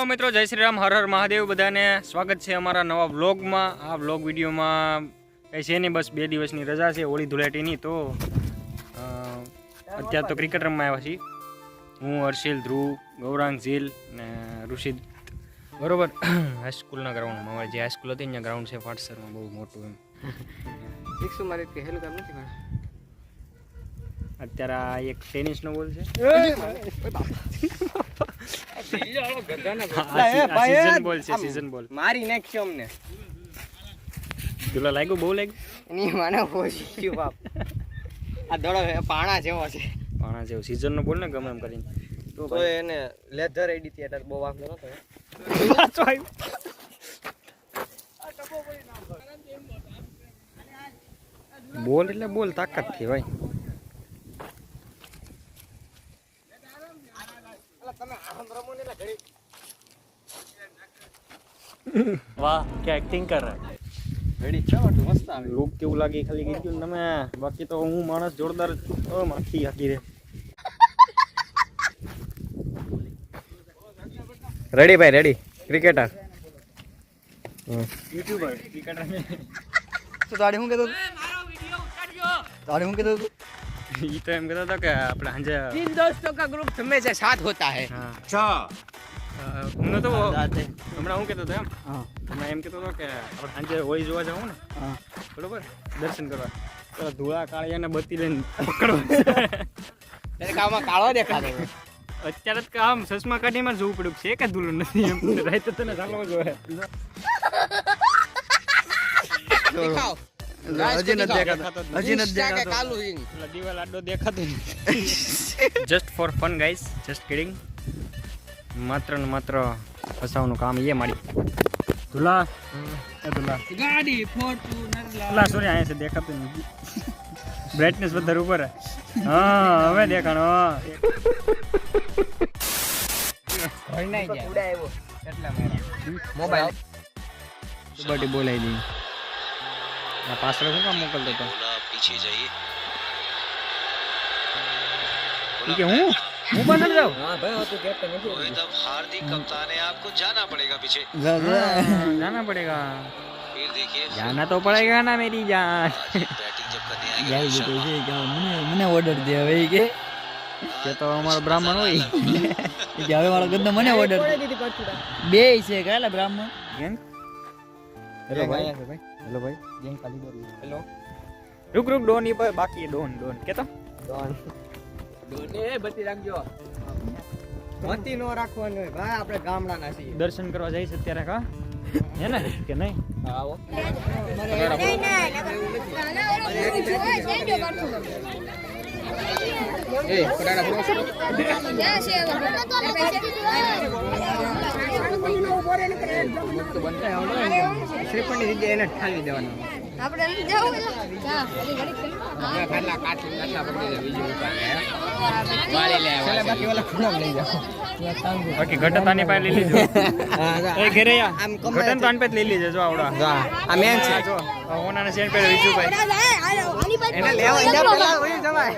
મિત્રો, જય શ્રી રામ, હર હર મહાદેવ. બધાને સ્વાગત છે અમારા નવા વ્લોગમાં. આ વ્લોગ વિડીયોમાં કંઈ છે નહીં, બસ 2 દિવસની રજા છે હોળી ધૂળેટીની. તો અત્યારે તો ક્રિકેટ રમવા આવ્યા છીએ. હું, હર્ષિલ, ધ્રુવ, ગૌરાંગ, ઝીલ ને ઋષિદ. બરોબર. હાઈસ્કૂલના ગ્રાઉન્ડમાં અમારી જે હાઈસ્કૂલ હતી ત્યાં ગ્રાઉન્ડ છે ફાટસરમાં, બહુ મોટું એમ. અત્યારે આ એક ટેનિસનો બોલ છે. સીઝન બોલ છે, સીઝન બોલ. મારી નાખ્યો અમને. તુલા લાગ્યું, બહુ લાગ્યું. એની મને ઓછી બાપ. આ દડો પાણા જેવો છે. પાણા જેવો સીઝનનો બોલ ને ગમે એમ કરીને. તો એને લેધર એડી થિયેટર બહુ વાંધો નતો. પાછો આવ્યો. બોલ એટલે બોલ, તાકાત થી ભાઈ. वाह क्या एक्टिंग कर रहा है. રેડી છે મસ્ત આવે. લુક કેવું લાગે ખાલી કીધું તમે. બાકી તો હું માણસ જોરદાર માખી હાકી રે. રેડી ભાઈ, રેડી. Cricketer YouTuber cricketer. તો તારે શું કહેતો તારે શું કહેતો ઈ તો એમ કહેતો હતો કે આપણે સાંજે तीन दोस्तों का ग्रुप हमेशा साथ होता है. હા હું તો હમણાં હું કહેતો હતો એમ. હમણાં એમ કહેતો હતો કે આપણે સાંજે હોળી જોવા જાઉં ને, બરોબર, દર્શન કરવા. તો ધોળા કાળિયાને બત્તી લઈને પકડો. ત્યારે કામમાં કાળો દેખાતો. અત્યારે જ આમ ચશ્મા કાઢીમાં જોવું પડ્યું છે કે ધૂળું નથી એમ. રાતે તને ચાલવો જોઈએ. દેખાવ હજી નથી દેખાતો. હજી નથી દેખાતો. કાલું હિંગ દિવાલ આડો દેખાતો નથી. Just for fun guys, just kidding. માત્ર ને માત્ર ફસાવાનું કામ એ મારી. ધુલા એ ધુલા ગાડી ફોર્ચ્યુનર ધુલા સોરી અહીંયા છે દેખાતું નથી. બ્રાઇટનેસ વધારે ઉપર. હા હવે દેખાણો. હોય નહીં ગયા ઉડાવ્યો એટલા મેરા મોબાઈલ બડી બોલાઈ દી. આ પાછળ શું કામ મોકલતો હતો? पीछे जाइए. કે હું બનર જાઉં. હા ભાઈ તો કેપ્ટન નથી. रोहित अब हार्दिक कप्तान है, आपको जाना पड़ेगा पीछे. जाना पड़ेगा. फिर देखिए जाना तो पड़ेगा ना मेरी जान. बैटिंग जब करने आएंगे મને ઓર્ડર દે હવે કે તો અમારો બ્રાહ્મણ હોય કે હવે વાળો ગંદો મને ઓર્ડર બે છે કાલા બ્રાહ્મણ ગેંગ. હેલો ભાઈ, હેલો ભાઈ, ગેંગ ખાલી દો. હેલો રૂક રૂક, ડોન ઈ બાકી ડોન ડોન કેતો ડોન ડોને બત્તી રાખજો. બત્તી નો રાખવાનું હોય ભાઈ, આપણે ગામડાના છીએ. દર્શન કરવા જઈશ અત્યારે. કા હે ને કે નહીં? આવો એ કડાડા બ્રોસ તો બનતા આવડે. શ્રીફળની જગ્યાએ એને ઠાલવી દેવાનું. આપણે જાવ ખાલા કાચી કાચા પકડી દે બીજું ઉપાય વાળી લે બાકી ઓલા ખૂણા લઈ જાઓ. બાકી ઘટતાની પાસે લઈ લીધું. એ ઘેરયા આમ ઘટન તો આનપે લઈ લીધે. જો આવડા આ મેન છે. જો ઓનાને સેન પેલો વિજુ ભાઈ એને લેવા એને પેલા ઓય જવાય.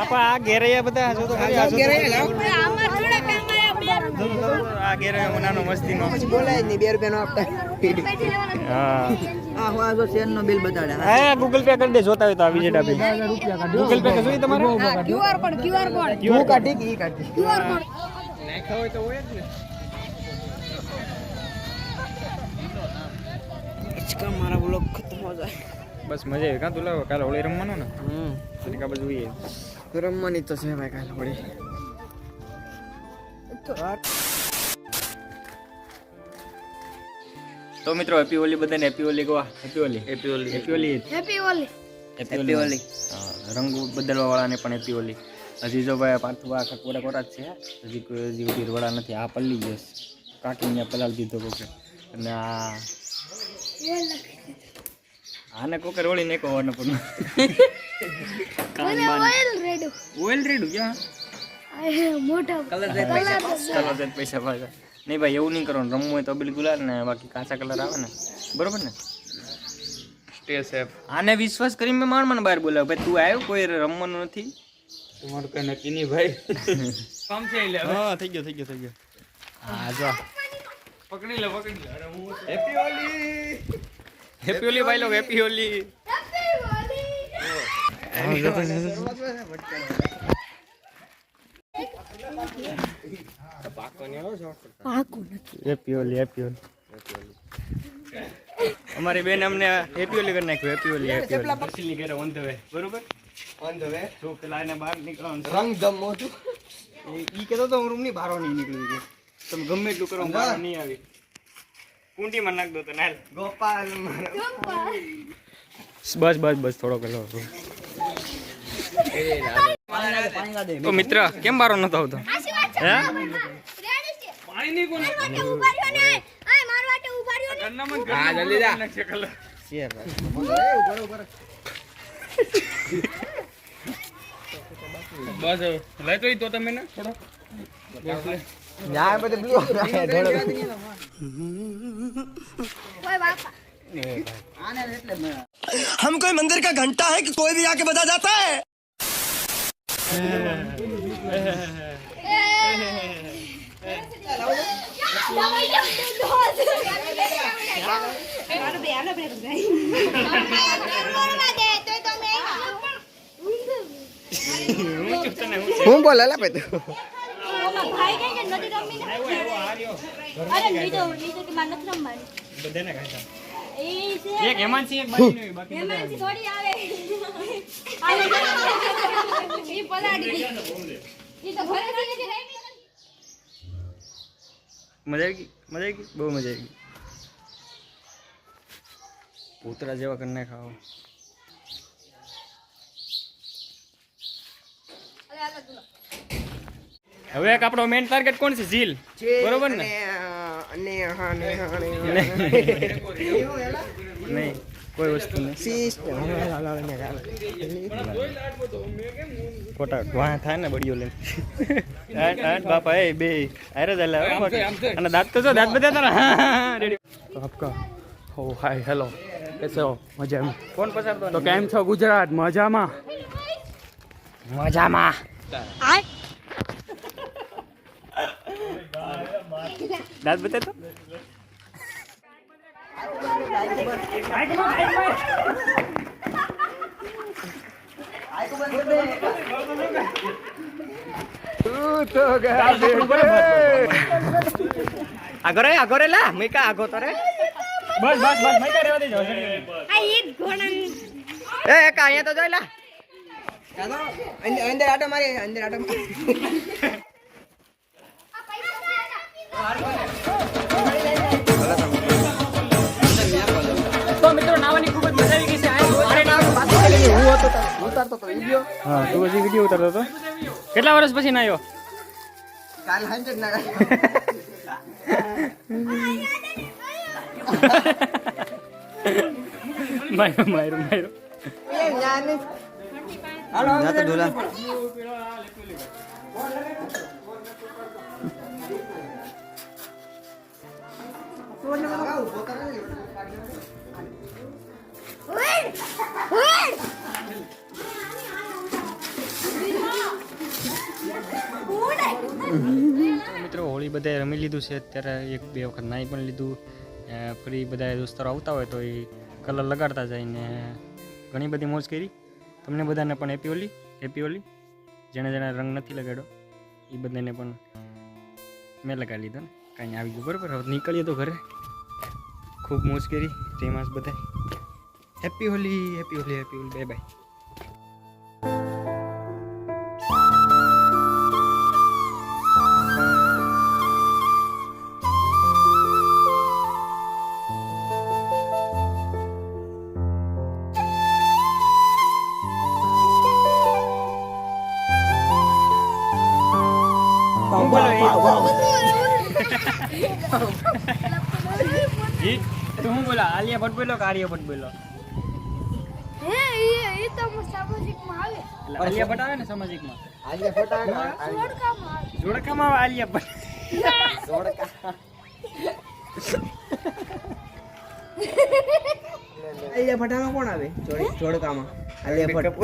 આપા આ ઘેરયા બધા જો તો ખરી. આ ઘેરે લાવ આમાં થોડા કામ આ ઘેરયા ઓનાનો મસ્તીનો પછી બોલાય નહીં 2 રૂપિયા નો આપતા. હા આ હું આ સેન નો બિલ બતાડે. હા ગૂગલ પે કરી દે. જોતા હોય તો આવી જટા બી ગૂગલ પે કશું તમારે ક્યુઆર કોડ હું કાઢી કી કાઢી ક્યુઆર કોડ નાખ્યા હોય તો હોય જ ને. इसका हमारा ब्लॉग खत्म हो जाए. બસ મજા આવી. કાં તું લાવ કાલે હોળી રમવાનું ને તરીકા બધું જોઈએ. તો રમવાની તો છે ભાઈ કાલે હોળી. તો મિત્રો હેપી હોલી બધાને. હેપી હોલી ગવા. Happy Holi. Happy Holi. Happy Holi. Happy Holi. Happy Holi. રંગ બદલવા વાળાને પણ હેપી હોલી. હજી જો ભાઈ પાછું આખા કોરા કોરા જ છે. હજી કોઈ હજી ઉધી વડા નથી. આ પલ્લી ગયો કાકીને પલાળ દીધો કોકે. અને આને કોકે રોળી નાખો હોવાનો પણ ઓઇલ રેડું ક્યાં મોટા કલર જ પૈસા પાછા. નહીં ભાઈ એવું નહીં કરવાનું. રમવું હોય તો અબીલ ગુલાલ ને બાકી કાચા કલર આવે ને, બરોબર ને? Stay safe. આને વિશ્વાસ કરીને મેં માણ બહાર બોલાવ. ભાઈ તું આવ્યો, કોઈ રમવાનું નથી. તમારું કઈ નક્કી નહીં ભાઈ. કામ છે એટલે. હા થઈ ગયો. હા જો પકડી લે અરે હું હેપી હોલી. હેપી હોલી ભાઈ log happy Holi happy Holi happy Holi અમારી બેન અમને હેપી હોલી કરી નાખ્યું હેપી હોલી હેપી હોલી પછી ઘરે ઓન ધ વે બરોબર ઓન ધ વે. જો પેલા એને બહાર નીકળવાનું છે. રંગ ધમ મોટું. ઈ કહેતો તો હું રૂમ ની બહાર નહીં નીકળી ગયો તમે ગમે એટલું કરો બહાર નહીં આવી કુંડીમાં નાખ દો તો નાલ ગોપાલ. બસ થોડો કરો તો મિત્ર કેમ બારો નતો આવતો હે પાણી નહીં કોને હા જલ્દી જા. બસ લઈ તો તમે ને થોડો ન્યાય બધે બ્લુ. हम कोई मंदिर का घंटा है कि कोई भी आके बजा जाता है। હું બોલે લા પે તું. બધાને ખાતા એક હેમાંસી એક બાકી નહીં બાકી મજા આવી બહુ મજા આવી પૂતરા જેવા કરીને ખાઓ હવે એક આપણો મેઇન ટાર્ગેટ કોણ છે ઝીલ બરોબર ને નહીં કોઈ વસ્તુ નહીં ખોટા વાહ થાય ને બળીઓ લઈને બાપા એ બે અરે અને દાંત તો જો દાંત બધા તારા રેડી आपका हो हाय हेलो कैसे हो मजा में ફોન પસારતો तो केम छो गुजरात मजामा मजामा દાંત બતા તો આગો લા મેકા આગો તારે. બસ મેં કઈ રહેવા દેજો એ એક અહીંયા તો જોઈ લા. અંદર આટો મારી અંદર આટો મારી. તો મિત્રો નાવાની ખૂબ જ મજા આવી ગઈ છે ઉતારતો તો વિડિયો. હા તું પછી વિડીયો ઉતારતો હતો કેટલા વર્ષ પછી નાયો કાલ હાંજે ના. માયરો એ ન્યાને હાલો જા તો ઢોલા. મિત્રો હોળી બધાએ રમી લીધું છે અત્યારે એક બે વખત નાહી પણ લીધું ફરી બધા દોસ્તારો આવતા હોય તો એ કલર લગાડતા જાય ને ઘણી બધી મોજ કરી તમને બધાને પણ હેપી હોલી જેણે રંગ નથી લગાડ્યો એ બધાને પણ મેં લગાડી લીધો ને કાંઈ આવી ગયું બરાબર હવે નીકળીએ તો ઘરે ખૂબ મોજ કરી તેમાં બધા હેપી હોલી બાય બાય તું હું બોલા આલિયા ભટ્ટ બોલો કે આર્ય ભટ્ટ બોલો એ તો સામાજિકમાં આવે એટલે આલિયા ભટ્ટ આવે ને સામાજિકમાં આજે ફોટા જોડકામાં આવે જોડકામાં આવે આલિયા ભટ્ટ અહીંયા ફટામાં કોણ આવે જોડકામાં આલિયા ફટ.